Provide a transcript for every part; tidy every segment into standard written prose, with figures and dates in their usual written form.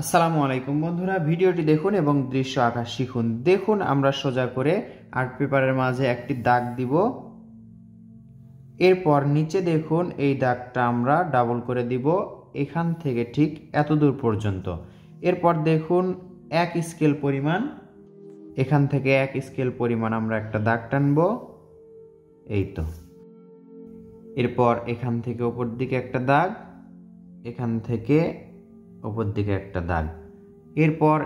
আসসালামু আলাইকুম বন্ধুরা, ভিডিওটি দেখুন এবং দৃশ্য আঁকা শিখুন। দেখুন আমরা সোজা করে আর্ট পেপারের মাঝে একটি দাগ দিব। এরপর নিচে দেখুন এই দাগটা আমরা ডাবল করে দিব এখান থেকে ঠিক এত দূর পর্যন্ত। এরপর দেখুন এক স্কেল পরিমাণ, এখান থেকে এক স্কেল পরিমাণ আমরা একটা দাগ টানবো, এই তো। এরপর এখান থেকে উপর দিকে একটা দাগ, এখান থেকে উপর দিকে একটা দাগ। এরপর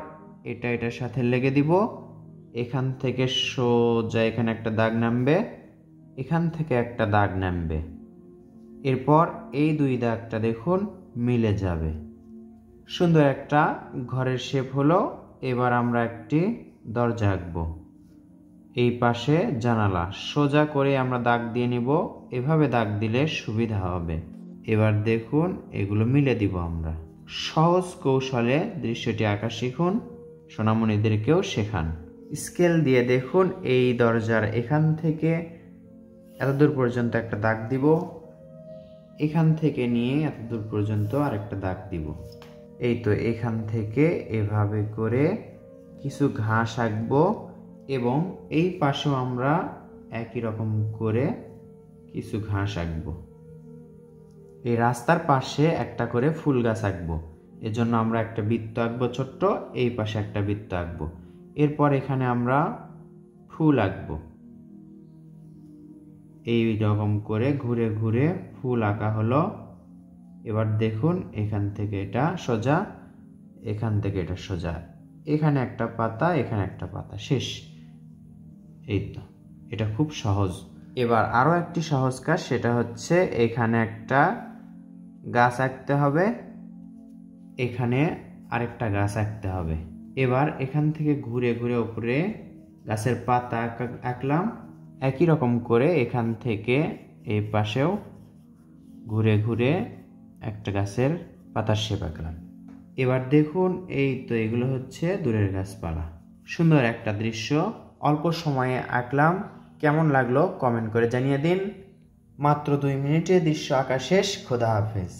এটার সাথে লেগে দিব, এখান থেকে সোজা এখানে একটা দাগ নামবে, এখান থেকে একটা দাগ নামবে। এরপর এই দুই দাগটা দেখুন মিলে যাবে, সুন্দর একটা ঘরের শেপ হলো। এবার আমরা একটি দরজা আঁকবো, এই পাশে জানালা। সোজা করে আমরা দাগ দিয়ে নিব, এভাবে দাগ দিলে সুবিধা হবে। এবার দেখুন এগুলো মিলে দিব আমরা। সহজ কৌশলে দৃশ্যটি আঁকা শিখুন, সোনামণিদেরকেও শেখান। স্কেল দিয়ে দেখুন এই দরজার এখান থেকে এতদূর পর্যন্ত একটা দাগ দিব, এখান থেকে নিয়ে এতদূর পর্যন্ত আরেকটা দাগ দিব। এই তো এখান থেকে এভাবে করে কিছু ঘাস আঁকবো এবং এই পাশেও আমরা একই রকম করে কিছু ঘাস আঁকবো। এই রাস্তার পাশে একটা করে ফুল গাছ আঁকবো, এজন্য আমরা একটা বৃত্ত আঁকবো ছোট্ট, এই পাশে একটা বৃত্ত আঁকবো। এরপর এখানে আমরা ফুল আঁকবো, এই রকম করে ঘুরে ঘুরে ফুল আঁকা হলো। এবার দেখুন এখান থেকে এটা সোজা, এখান থেকে এটা সোজা, এখানে একটা পাতা, এখানে একটা পাতা, শেষ। এই তো, এটা খুব সহজ। এবার আরো একটি সহজ কাজ, সেটা হচ্ছে এখানে একটা গাছ আঁকতে হবে, এখানে আরেকটা গাছ আঁকতে হবে। এবার এখান থেকে ঘুরে ঘুরে উপরে গাছের পাতা আঁকলাম, একই রকম করে এখান থেকে এই পাশেও ঘুরে ঘুরে একটা গাছের পাতার শেপ আঁকলাম। এবার দেখুন এই তো, এগুলো হচ্ছে দূরের গাছপালা। সুন্দর একটা দৃশ্য অল্প সময়ে আঁকলাম। কেমন লাগলো কমেন্ট করে জানিয়ে দিন। মাত্র 2 মিনিটে দৃশ্য আঁকা শেষ। খোদা হাফেজ।